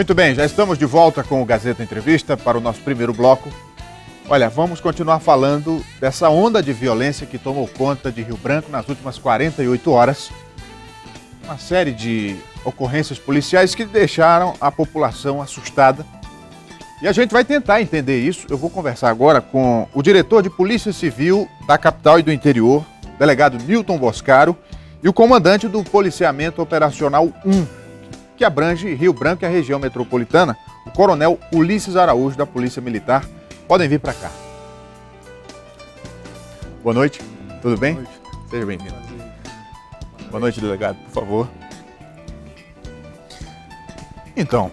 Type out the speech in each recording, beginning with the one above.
Muito bem, já estamos de volta com o Gazeta Entrevista para o nosso primeiro bloco. Olha, vamos continuar falando dessa onda de violência que tomou conta de Rio Branco nas últimas 48 horas. Uma série de ocorrências policiais que deixaram a população assustada. E a gente vai tentar entender isso. Eu vou conversar agora com o diretor de Polícia Civil da capital e do interior, delegado Nilton Boscaro, e o comandante do Policiamento Operacional 1, que abrange Rio Branco e a região metropolitana, o coronel Ulisses Araújo, da Polícia Militar. Podem vir para cá. Boa noite, tudo bem? Boa noite. Seja bem-vindo. Boa noite, delegado, por favor. Então,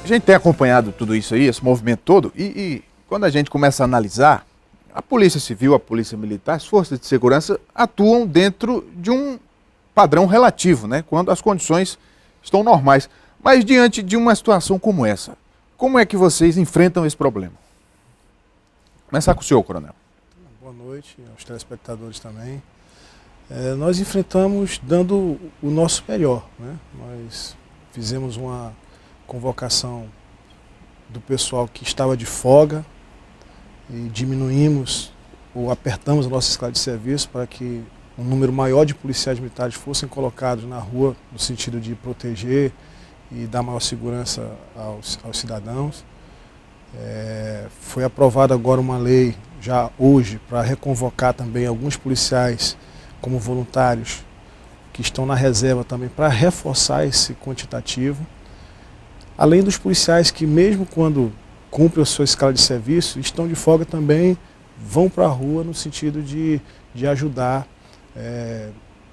a gente tem acompanhado tudo isso aí, esse movimento todo, e quando a gente começa a analisar, a Polícia Civil, a Polícia Militar, as forças de segurança atuam dentro de um padrão relativo, né? Quando as condições estão normais. Mas diante de uma situação como essa, como é que vocês enfrentam esse problema? Começar com o senhor, coronel. Boa noite aos telespectadores também. Nós enfrentamos dando o nosso melhor, né? Nós fizemos uma convocação do pessoal que estava de folga e diminuímos ou apertamos a nossa escala de serviço para que um número maior de policiais militares fossem colocados na rua no sentido de proteger e dar maior segurança aos cidadãos. Foi aprovada agora uma lei já hoje para reconvocar também alguns policiais como voluntários que estão na reserva também para reforçar esse quantitativo. Além dos policiais que mesmo quando cumprem a sua escala de serviço, estão de folga também, vão para a rua no sentido de ajudar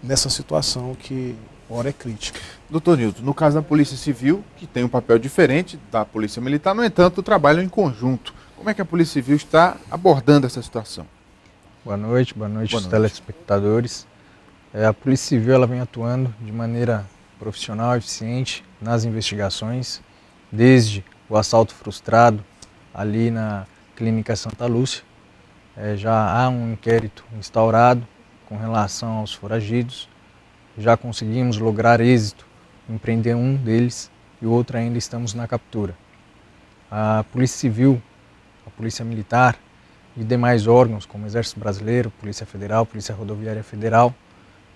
nessa situação que ora é crítica. Doutor Nilton, no caso da Polícia Civil, que tem um papel diferente da Polícia Militar, no entanto, trabalham em conjunto. Como é que a Polícia Civil está abordando essa situação? Boa noite aos telespectadores. A Polícia Civil ela vem atuando de maneira profissional, eficiente nas investigações, desde o assalto frustrado ali na Clínica Santa Lúcia. Já há um inquérito instaurado com relação aos foragidos. Já conseguimos lograr êxito em prender um deles e o outro ainda estamos na captura. A Polícia Civil, a Polícia Militar e demais órgãos como o Exército Brasileiro, Polícia Federal, Polícia Rodoviária Federal,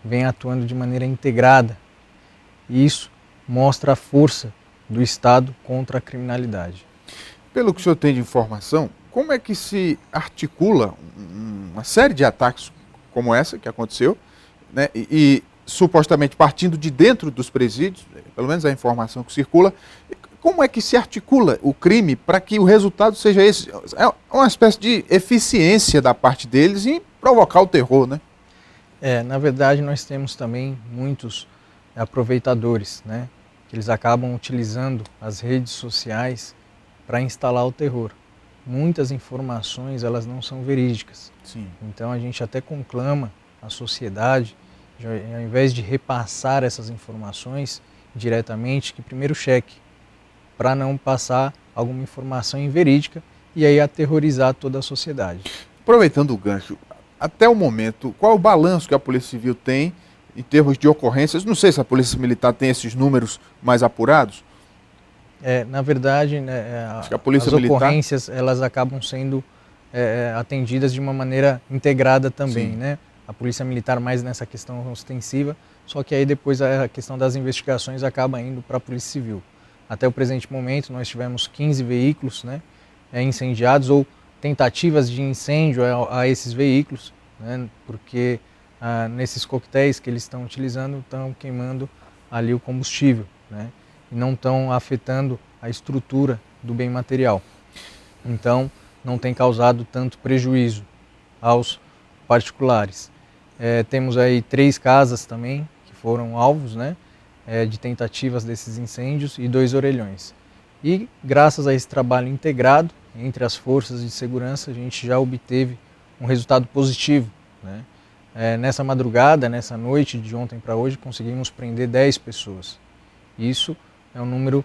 vem atuando de maneira integrada e isso mostra a força do Estado contra a criminalidade. Pelo que o senhor tem de informação, como é que se articula uma série de ataques como essa que aconteceu, né, e supostamente partindo de dentro dos presídios, pelo menos a informação que circula, como é que se articula o crime para que o resultado seja esse? É uma espécie de eficiência da parte deles em provocar o terror, né? Na verdade, nós temos também muitos aproveitadores, né? Que eles acabam utilizando as redes sociais para instalar o terror. Muitas informações, elas não são verídicas. Sim. Então, a gente até conclama a sociedade, ao invés de repassar essas informações diretamente, que primeiro cheque, para não passar alguma informação inverídica e aí aterrorizar toda a sociedade. Aproveitando o gancho, até o momento, qual é o balanço que a Polícia Civil tem em termos de ocorrências? Não sei se a Polícia Militar tem esses números mais apurados. Na verdade, né, as ocorrências elas acabam sendo atendidas de uma maneira integrada também, né? A Polícia Militar mais nessa questão ostensiva, só que aí depois a questão das investigações acaba indo para a Polícia Civil. Até o presente momento nós tivemos 15 veículos, né, incendiados ou tentativas de incêndio a esses veículos, né, porque nesses coquetéis que eles estão utilizando estão queimando ali o combustível, né, e não estão afetando a estrutura do bem material. Então não tem causado tanto prejuízo aos particulares. Temos aí 3 casas também que foram alvos, né, de tentativas desses incêndios e 2 orelhões. E graças a esse trabalho integrado entre as forças de segurança, a gente já obteve um resultado positivo, né? Nessa madrugada, nessa noite de ontem para hoje, conseguimos prender 10 pessoas. Isso é um número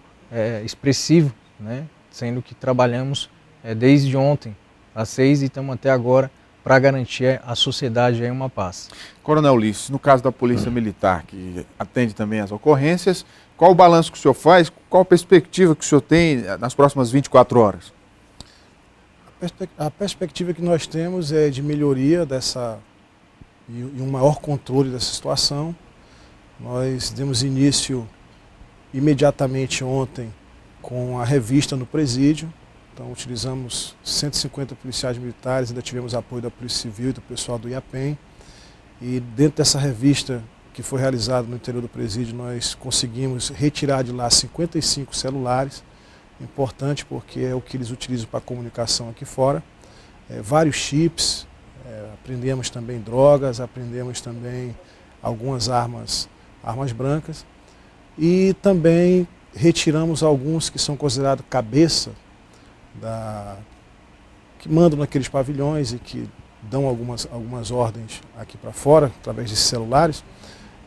expressivo, né? Sendo que trabalhamos desde ontem às 6 e estamos até agora para garantir à sociedade aí uma paz. Coronel Ulisses, no caso da Polícia Militar, que atende também as ocorrências, qual o balanço que o senhor faz, qual a perspectiva que o senhor tem nas próximas 24 horas? A perspectiva que nós temos é de melhoria e um maior controle dessa situação. Nós demos início imediatamente ontem com a revista no presídio. Então utilizamos 150 policiais militares, ainda tivemos apoio da Polícia Civil e do pessoal do IAPEM. E dentro dessa revista que foi realizada no interior do presídio, nós conseguimos retirar de lá 55 celulares. Importante porque é o que eles utilizam para comunicação aqui fora. Vários chips, apreendemos também drogas, apreendemos também algumas armas brancas. E também retiramos alguns que são considerados cabeça, que mandam naqueles pavilhões e que dão algumas ordens aqui para fora, através de celulares.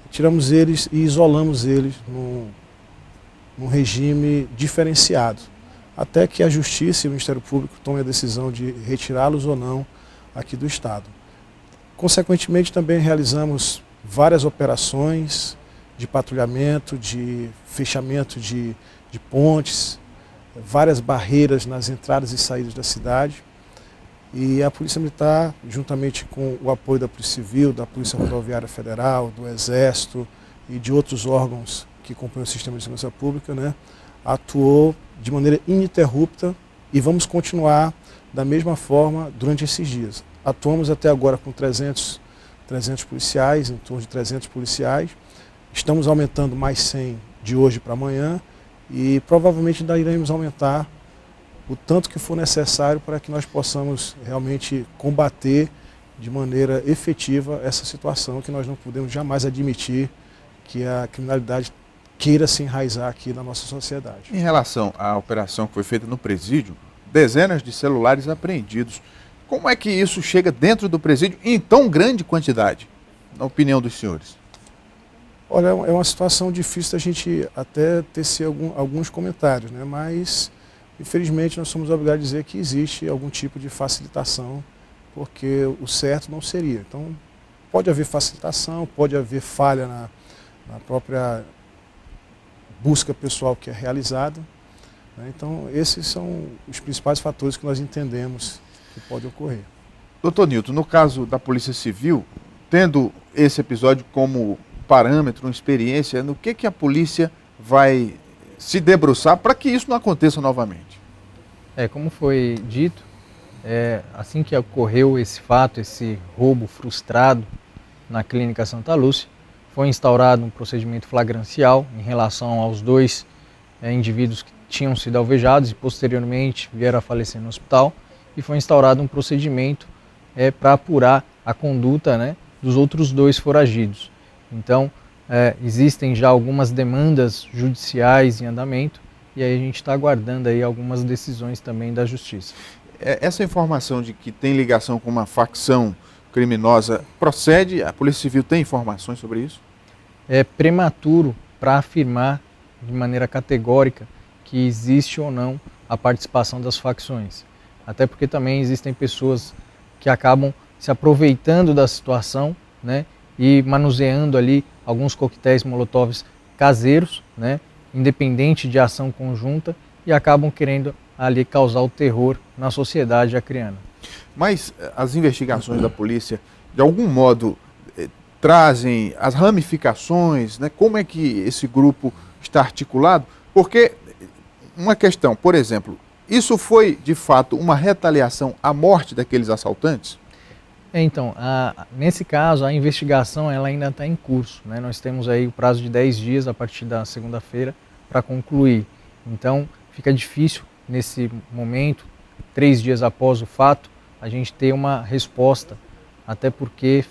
Tiramos eles e isolamos eles num regime diferenciado, até que a Justiça e o Ministério Público tomem a decisão de retirá-los ou não aqui do Estado. Consequentemente, também realizamos várias operações de patrulhamento, de fechamento de pontes, várias barreiras nas entradas e saídas da cidade. E a Polícia Militar, juntamente com o apoio da Polícia Civil, da Polícia Rodoviária Federal, do Exército e de outros órgãos que compõem o sistema de segurança pública, né, atuou de maneira ininterrupta e vamos continuar da mesma forma durante esses dias. Atuamos até agora com 300 policiais, em torno de 300 policiais. Estamos aumentando mais 100 de hoje para amanhã e provavelmente ainda iremos aumentar o tanto que for necessário para que nós possamos realmente combater de maneira efetiva essa situação que nós não podemos jamais admitir que a criminalidade queira se enraizar aqui na nossa sociedade. Em relação à operação que foi feita no presídio, dezenas de celulares apreendidos. Como é que isso chega dentro do presídio em tão grande quantidade, na opinião dos senhores? Olha, é uma situação difícil da gente até tecer alguns comentários, né? Mas, infelizmente, nós somos obrigados a dizer que existe algum tipo de facilitação, porque o certo não seria. Então, pode haver facilitação, pode haver falha na própria busca pessoal que é realizada, né? Então, esses são os principais fatores que nós entendemos que pode ocorrer. Doutor Nilton, no caso da Polícia Civil, tendo esse episódio como parâmetro, uma experiência, no que a polícia vai se debruçar para que isso não aconteça novamente? Como foi dito, assim que ocorreu esse fato, esse roubo frustrado na Clínica Santa Lúcia, foi instaurado um procedimento flagrancial em relação aos dois indivíduos que tinham sido alvejados e posteriormente vieram a falecer no hospital, e foi instaurado um procedimento para apurar a conduta, né, dos outros dois foragidos. Então, existem já algumas demandas judiciais em andamento e aí a gente está aguardando aí algumas decisões também da Justiça. Essa informação de que tem ligação com uma facção criminosa procede? A Polícia Civil tem informações sobre isso? É prematuro para afirmar de maneira categórica que existe ou não a participação das facções. Até porque também existem pessoas que acabam se aproveitando da situação, né, e manuseando ali alguns coquetéis molotovs caseiros, né, independente de ação conjunta, e acabam querendo ali causar o terror na sociedade acreana. Mas as investigações da polícia, de algum modo, trazem as ramificações, né? Como é que esse grupo está articulado? Porque uma questão, por exemplo, isso foi de fato uma retaliação à morte daqueles assaltantes? Então, nesse caso, a investigação ela ainda está em curso, né? Nós temos aí o prazo de 10 dias a partir da segunda-feira para concluir. Então, fica difícil nesse momento, 3 dias após o fato, a gente ter uma resposta, até porque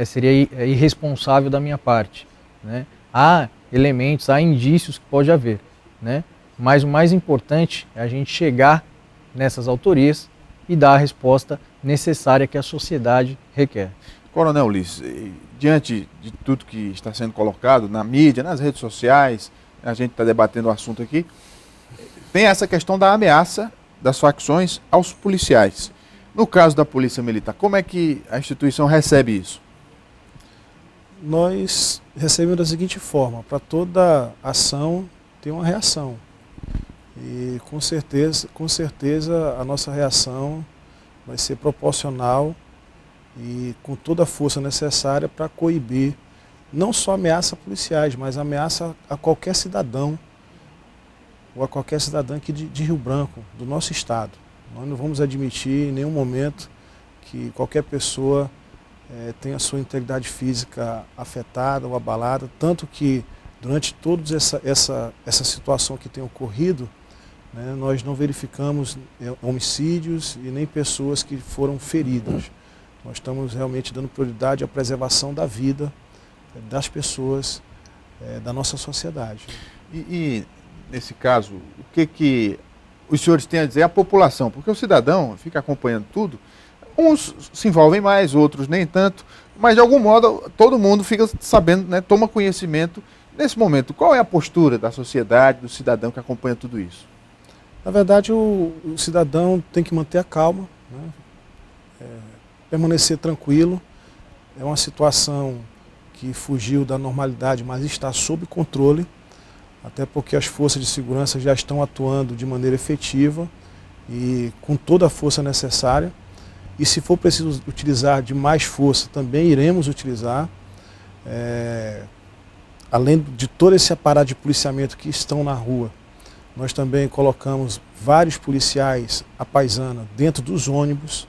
seria irresponsável da minha parte, né? Há elementos, há indícios que pode haver, né? Mas o mais importante é a gente chegar nessas autorias e dar a resposta necessária que a sociedade requer. Coronel Ulisses, diante de tudo que está sendo colocado na mídia, nas redes sociais, a gente está debatendo o assunto aqui, tem essa questão da ameaça das facções aos policiais. No caso da Polícia Militar, como é que a instituição recebe isso? Nós recebemos da seguinte forma: para toda ação tem uma reação. E com certeza a nossa reação vai ser proporcional e com toda a força necessária para coibir não só ameaças policiais, mas ameaça a qualquer cidadão ou a qualquer cidadã aqui de Rio Branco, do nosso estado. Nós não vamos admitir em nenhum momento que qualquer pessoa tenha a sua integridade física afetada ou abalada, tanto que durante toda essa situação que tem ocorrido, né, nós não verificamos homicídios e nem pessoas que foram feridas. Nós estamos realmente dando prioridade à preservação da vida das pessoas da nossa sociedade. E nesse caso, o que os senhores têm a dizer à população? Porque o cidadão fica acompanhando tudo, uns se envolvem mais, outros nem tanto, mas de algum modo todo mundo fica sabendo, né, toma conhecimento. Nesse momento, qual é a postura da sociedade, do cidadão que acompanha tudo isso? Na verdade, o cidadão tem que manter a calma, né? Permanecer tranquilo. É uma situação que fugiu da normalidade, mas está sob controle, até porque as forças de segurança já estão atuando de maneira efetiva e com toda a força necessária. E se for preciso utilizar de mais força, também iremos utilizar. Além de todo esse aparato de policiamento que estão na rua, nós também colocamos vários policiais à paisana dentro dos ônibus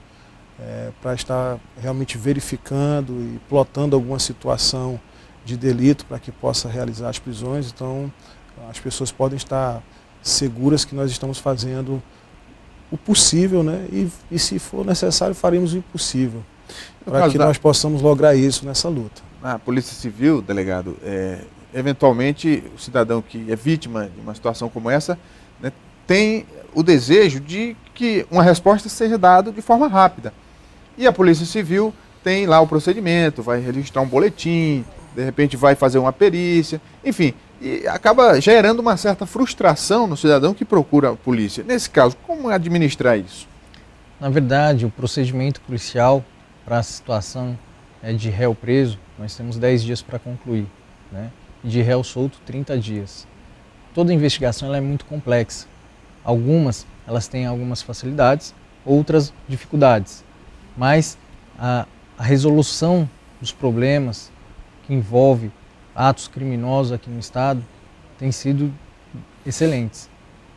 para estar realmente verificando e plotando alguma situação de delito para que possa realizar as prisões. Então, as pessoas podem estar seguras que nós estamos fazendo o possível, né? E se for necessário, faremos o impossível para que nós possamos lograr isso nessa luta. A Polícia Civil, delegado, eventualmente o cidadão que é vítima de uma situação como essa, né, tem o desejo de que uma resposta seja dada de forma rápida. E a Polícia Civil tem lá o procedimento, vai registrar um boletim, de repente vai fazer uma perícia, enfim, e acaba gerando uma certa frustração no cidadão que procura a polícia. Nesse caso, como administrar isso? Na verdade, o procedimento policial para a situação de réu preso, nós temos 10 dias para concluir, né? E de réu solto, 30 dias. Toda investigação ela é muito complexa. Algumas, elas têm algumas facilidades, outras dificuldades. Mas a resolução dos problemas que envolve atos criminosos aqui no estado tem sido excelentes,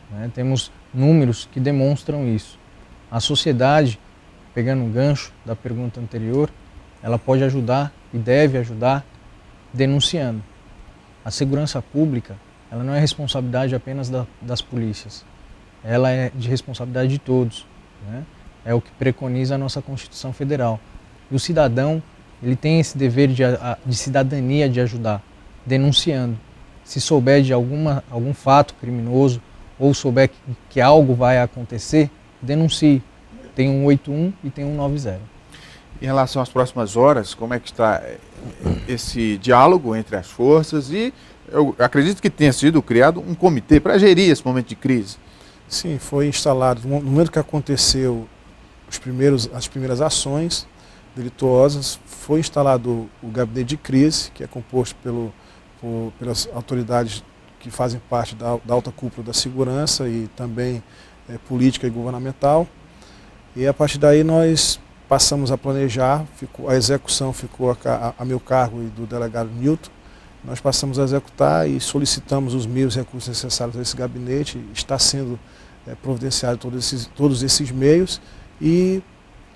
né? Temos números que demonstram isso. A sociedade, pegando um gancho da pergunta anterior, ela pode ajudar e deve ajudar denunciando. A segurança pública, ela não é responsabilidade apenas das polícias, ela é de responsabilidade de todos, né? É o que preconiza a nossa Constituição Federal. E o cidadão, ele tem esse dever de cidadania de ajudar, denunciando. Se souber de algum fato criminoso ou souber que algo vai acontecer, denuncie. Tem 181 e tem 190. Em relação às próximas horas, como é que está esse diálogo entre as forças? E eu acredito que tenha sido criado um comitê para gerir esse momento de crise. Sim, foi instalado, no momento que aconteceu as primeiras ações delituosas, foi instalado o gabinete de crise, que é composto pelas autoridades que fazem parte da alta cúpula da segurança e também política e governamental. E a partir daí nós passamos a planejar, a execução ficou a meu cargo e do delegado Newton. Nós passamos a executar e solicitamos os meios e recursos necessários a esse gabinete. Está sendo providenciado todos esses meios e,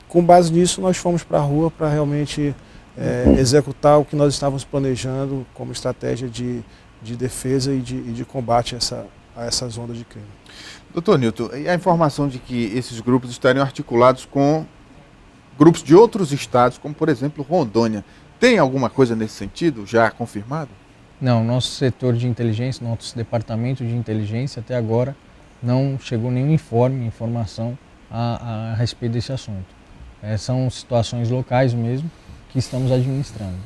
com base nisso, nós fomos para a rua para realmente executar o que nós estávamos planejando como estratégia de defesa e de combate a essas ondas de crime. Doutor Newton, e a informação de que esses grupos estariam articulados com grupos de outros estados, como por exemplo Rondônia, tem alguma coisa nesse sentido já confirmado? Não, nosso setor de inteligência, nosso departamento de inteligência até agora não chegou nenhum informação a respeito desse assunto. São situações locais mesmo que estamos administrando.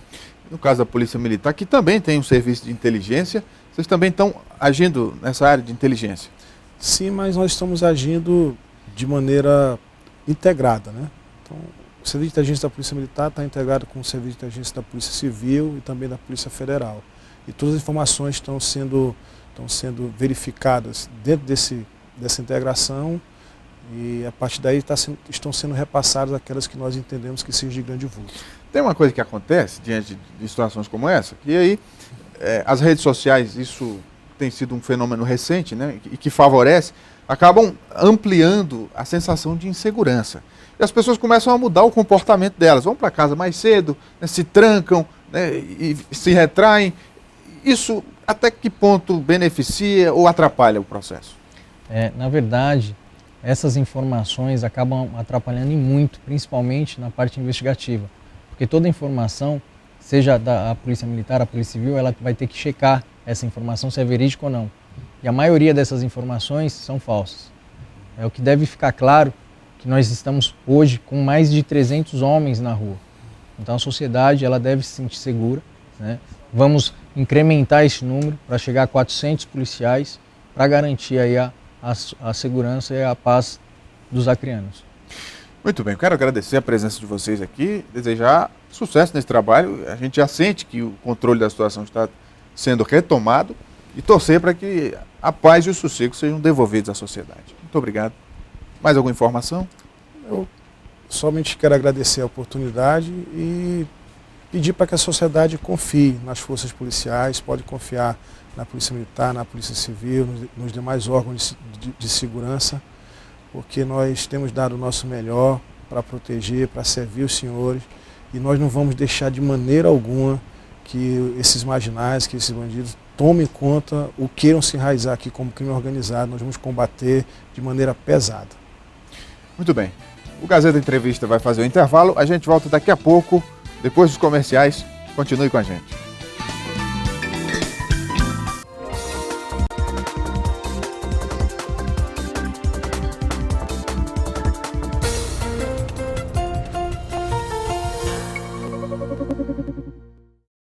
No caso da Polícia Militar, que também tem um serviço de inteligência, vocês também estão agindo nessa área de inteligência? Sim, mas nós estamos agindo de maneira integrada, né? Então, o Serviço de Inteligência da Polícia Militar está integrado com o Serviço de Inteligência da Polícia Civil e também da Polícia Federal. E todas as informações estão sendo verificadas dentro dessa integração e a partir daí estão sendo repassadas aquelas que nós entendemos que sejam de grande vulto. Tem uma coisa que acontece diante de situações como essa, que aí as redes sociais, isso tem sido um fenômeno recente, né, e que favorece, acabam ampliando a sensação de insegurança. E as pessoas começam a mudar o comportamento delas, vão para casa mais cedo, né, se trancam, né, e se retraem. Isso até que ponto beneficia ou atrapalha o processo? Na verdade, essas informações acabam atrapalhando e muito, principalmente na parte investigativa. Porque toda informação, seja da Polícia Militar, a Polícia Civil, ela vai ter que checar essa informação se é verídica ou não. E a maioria dessas informações são falsas. O que deve ficar claro que nós estamos hoje com mais de 300 homens na rua. Então a sociedade ela deve se sentir segura, né? Vamos incrementar esse número para chegar a 400 policiais para garantir aí a segurança e a paz dos acreanos. Muito bem, quero agradecer a presença de vocês aqui, desejar sucesso nesse trabalho. A gente já sente que o controle da situação está sendo retomado e torcer para que a paz e o sossego sejam devolvidos à sociedade. Muito obrigado. Mais alguma informação? Eu somente quero agradecer a oportunidade e pedir para que a sociedade confie nas forças policiais, pode confiar na Polícia Militar, na Polícia Civil, nos demais órgãos de segurança, porque nós temos dado o nosso melhor para proteger, para servir os senhores, e nós não vamos deixar de maneira alguma que esses marginais, que esses bandidos tomem conta ou queiram se enraizar aqui como crime organizado. Nós vamos combater de maneira pesada. Muito bem. O Gazeta Entrevista vai fazer o intervalo. A gente volta daqui a pouco, depois dos comerciais. Continue com a gente.